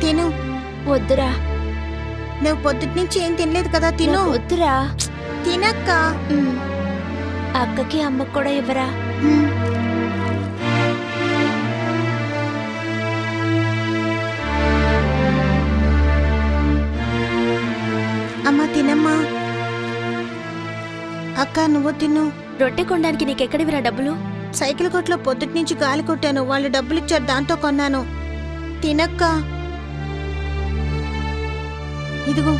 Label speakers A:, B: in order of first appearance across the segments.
A: తిను.
B: వద్దురా.
A: నువ్వు పొద్దుటి నుంచి ఏం తినలేదు కదా, తిను.
B: వద్దురా.
A: తినక్క.
B: అక్కకి అమ్మకు కూడా ఇవ్వరా.
A: అమ్మా తినమ్మా. అక్క నువ్వు తిను.
B: రొట్టె కొనడానికి నీకెక్కడివిరా డబ్బులు?
A: సైకిల్ కొట్లో పొద్దుటి నుంచి గాలి కొట్టాను, వాళ్ళు డబ్బులు ఇచ్చారు, దాంతో కొన్నాను. తినక్క. ఇదిగో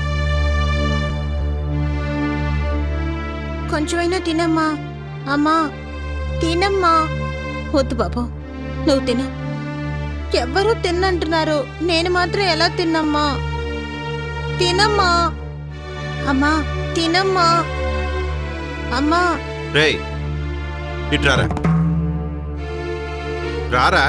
A: కొంచెమైనా తినమ్మా. అమ్మా తినమ్మా. వద్దు బాబు, నువ్వు తిను. ఎవ్వరూ తిన్నంటున్నారు, నేను మాత్రం ఎలా తిన్నమ్మా? తినమ్మా. అమ్మా తినమ్మా. అమ్మా.
C: రేయ్ ఇట్రారా, రారా.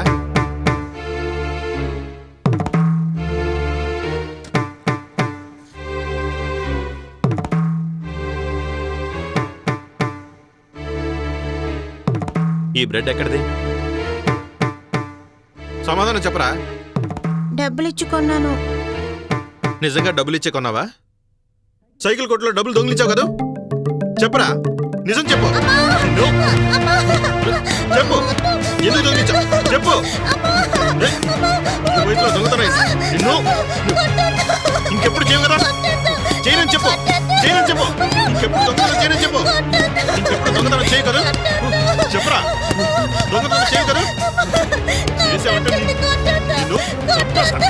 C: ఈ బ్రెడ్ ఎక్కడిది? సమాధానం చెప్పరా.
A: డబ్బులు ఇచ్చి కొన్నాను.
C: నిజంగా డబ్బులు ఇచ్చే కొన్నావా? సైకిల్ కొట్లో డబ్బులు దొంగిలించావు కదా, చెప్పరా. నిజం చెప్పు. చెప్పు, ఎందుకు దొంగిలించావు చెప్పు. వయసులో దొంగతనం నిన్ను ఇంకెప్పుడు చేయవు కదా. చేయనని చెప్పు, చేయనని చెప్పు. ఇంకెప్పుడు దొంగతనం చేయనని చెప్పు. ఇంకెప్పుడు దొంగతనం చేయ కదా, చెప్పరా. దొంగతనం చేయ కదా. చేసావంటే నిన్ను చంపేస్తాను.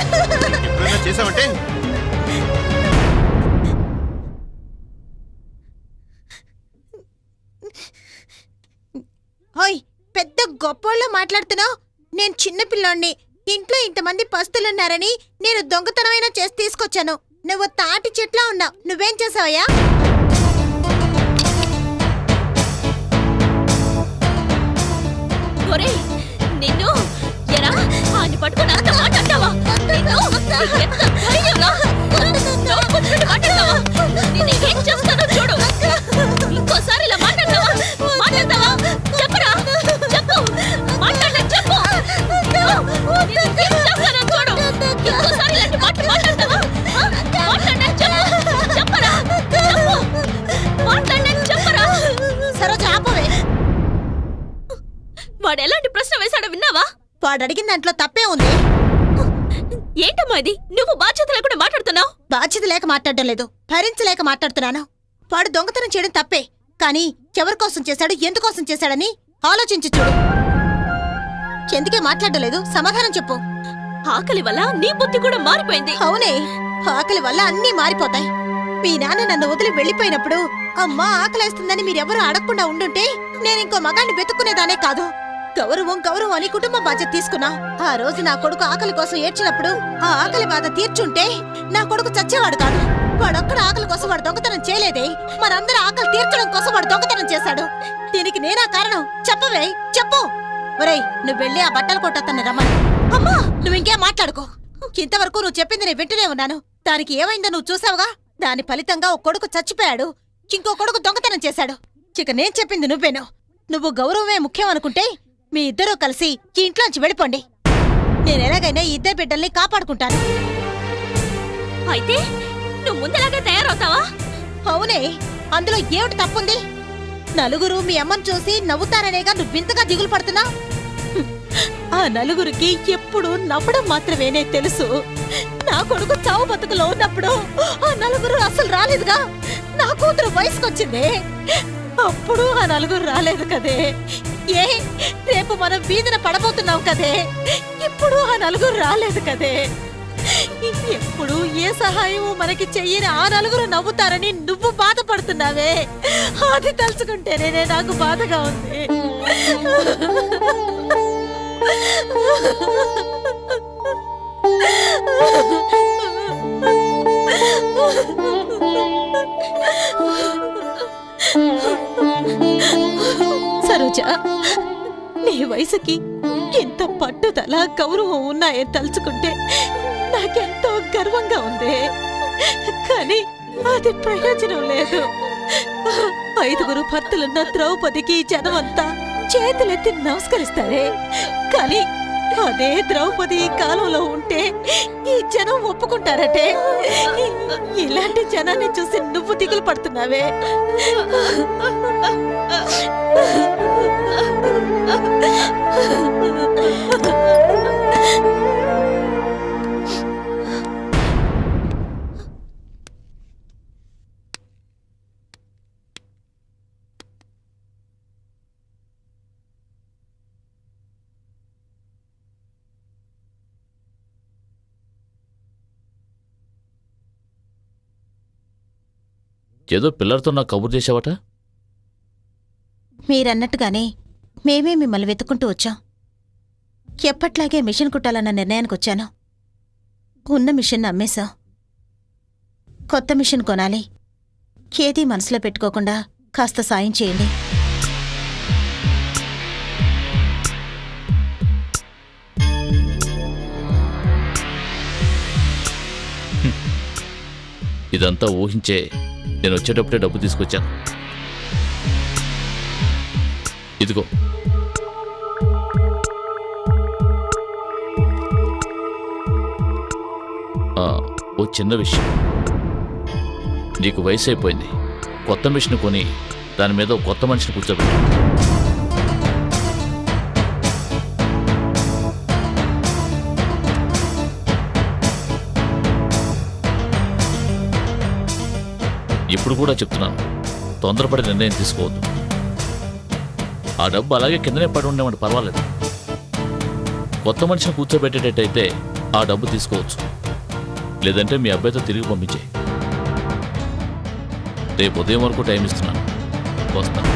C: ఎప్పుడైనా చేసావంటే.
A: ఓయ్ పెద్ద గొప్పోళ్ళో మాట్లాడుతున్నావు. నేను చిన్నపిల్లాన్ని, ఇంట్లో ఇంతమంది పస్తులున్నారని నేను దొంగతనమైనా చేసి తీసుకొచ్చాను. నువ్వు తాటి చెట్లా ఉన్నావు, నువ్వేం చేసావయ్యా?
B: నిన్ను ఎరా ఆయన పట్టుకుని అంత మాట్లాడతావా? ఏం చేస్తానో చూడు. ఇంకోసారి ఇలా మాట్లాడతావా? మాట్లాడతావా? చెప్పరా, చెప్పు. మాట్లాడలేదు చెప్పు. ఏం చేస్తానో చూడు. ఇంకోసారి ఇలాంటి మాటలు మాట్లాడతావా? మాట్లాడలేదు చెప్పు. చెప్పరా, చెప్పు. మాట్లాడలేదు చెప్పరా.
A: సరోజ ఆపవే.
B: వాడు ఎలాంటి ప్రశ్న వేశాడో విన్నావా?
A: వాడు అడిగిన దాంట్లో తప్పే ఉంది.
B: ఏంటమ్మా ఇది? నువ్వు బాధ్యత లేకుండా మాట్లాడుతున్నావు.
A: బాధ్యత లేక మాట్లాడడం లేదు, భరించలేక మాట్లాడుతున్నాను. వాడు దొంగతనం చేయడం తప్పే, కానీ ఎవరి కోసం చేశాడు, ఎందుకోసం చేశాడని ఆలోచించి చూడు. ఎందుకే మాట్లాడడం లేదు? సమాధానం చెప్పు.
B: ఆకలి వల్ల నీ బుద్ధి కూడా మారిపోయింది.
A: అవునే, ఆకలి వల్ల అన్నీ మారిపోతాయి. మీ నాన్న నన్ను వదిలి వెళ్ళిపోయినప్పుడు అమ్మా ఆకలేస్తుందని మీరెవరూ అడగకుండా ఉండుంటే నేనింకో మగాన్ని వెతుక్కునేదానే కాదు. గౌరవం గౌరవం అని కుటుంబ బాధ్యత తీసుకున్నా. ఆ రోజు నా కొడుకు ఆకలి కోసం ఏడ్చినప్పుడు ఆ ఆకలి బాధ తీర్చుంటే నా కొడుకు చచ్చేవాడు కాదు. వాడొక్కడ ఆకలి కోసం వాడు దొంగతనం చేయలేదే, మనందరూ ఆకలి తీర్చడం కోసం వాడు దొంగతనం చేశాడు. దీనికి నేనా కారణం? చెప్పవే, చెప్పు. ఒరేయ్ నువ్వు వెళ్ళి ఆ బట్టలు కొట్టతన్ని రమ్మని. అమ్మా నువ్వు ఇంకేం మాట్లాడుకో. ఇంతవరకు నువ్వు చెప్పింది నేను వింటూనే ఉన్నాను. దానికి ఏమైందో నువ్వు చూసావుగా. దాని ఫలితంగా ఓ కొడుకు చచ్చిపోయాడు, ఇంకో కొడుకు దొంగతనం చేశాడు. ఇక నేను చెప్పింది నువ్వేను. నువ్వు గౌరవమే ముఖ్యం అనుకుంటే మీ ఇద్దరూ కలిసి ఈ ఇంట్లోంచి వెళ్ళిపోండి. నేనెలాగైనా ఈ ఇద్దరు బిడ్డల్ని కాపాడుకుంటాను.
B: అయితే నువ్వు ముందులాగే తయారవుతావా?
A: అవునే, అందులో ఏమిటి తప్పుంది? నలుగురు మీ అమ్మను చూసి నవ్వుతారనేగా నువ్వింతగా దిగులు పడుతున్నా? ఆ నలుగురికి ఎప్పుడు నవ్వడం మాత్రమేనే తెలుసు. నా కొడుకు చావు బతుకులో ఉన్నప్పుడు ఆ నలుగురు అసలు రాలేదుగా. నా కూతురు వయసుకొచ్చింది, అప్పుడు ఆ నలుగురు రాలేదు కదే. రేపు మనం వీధిన పడబోతున్నాం కదే, ఇప్పుడు ఆ నలుగురు రాలేదు కదే. ఎప్పుడు ఏ సహాయము మనకి చెయ్యని ఆ నలుగురు నవ్వుతారని నువ్వు బాధపడుతున్నావే. అది తలుచుకుంటేనే నాకు బాధగా ఉంది. సరోజ, నీ వయసుకి ఎంత పట్టుదల గౌరవం ఉన్నాయని తలుచుకుంటే నాకెంతో గర్వంగా ఉంది. కానీ అది ప్రయోజనం లేదు. 5 భర్తలున్న ద్రౌపదికి జనమంతా చేతులెత్తి నమస్కరిస్తారే, కానీ అదే ద్రౌపది ఈ కాలంలో ఉంటే ఈ జనం ఒప్పుకుంటారటే. ఇలాంటి జనాన్ని చూసి నువ్వు దిగులు పడుతున్నావే.
D: ఏదో పిల్లలతో నాకు కబురు చేసావట.
A: మీరన్నట్టుగానే మేమే మిమ్మల్ని వెతుక్కుంటూ వచ్చాం. ఎప్పట్లాగే మిషన్ కుట్టాలన్న నిర్ణయానికి వచ్చాను. ఉన్న మిషన్ అమ్మేశాం. కొత్త మిషన్ కొనాలి. ఏదీ మనసులో పెట్టుకోకుండా కాస్త సాయం చేయండి.
D: ఇదంతా ఊహించే నేను వచ్చేటప్పుడే డబ్బు తీసుకొచ్చాను. ఇదిగో. ఓ చిన్న విషయం. నీకు వయసు అయిపోయింది. కొత్త మిషన్ కొని దాని మీద ఓ కొత్త మనిషిని కూర్చోబెట్టు. ఇప్పుడు కూడా చెప్తున్నాను, తొందరపడి నిర్ణయం తీసుకోవద్దు. ఆ డబ్బు అలాగే కిందనే పడి ఉండేవాడు, పర్వాలేదు. కొత్త మనిషిని కూర్చోబెట్టేటట్టయితే ఆ డబ్బు తీసుకోవచ్చు. లేదంటే మీ అబ్బాయితో తిరిగి పంపించే. రేపు ఉదయం వరకు టైం ఇస్తున్నాను. వస్తాను.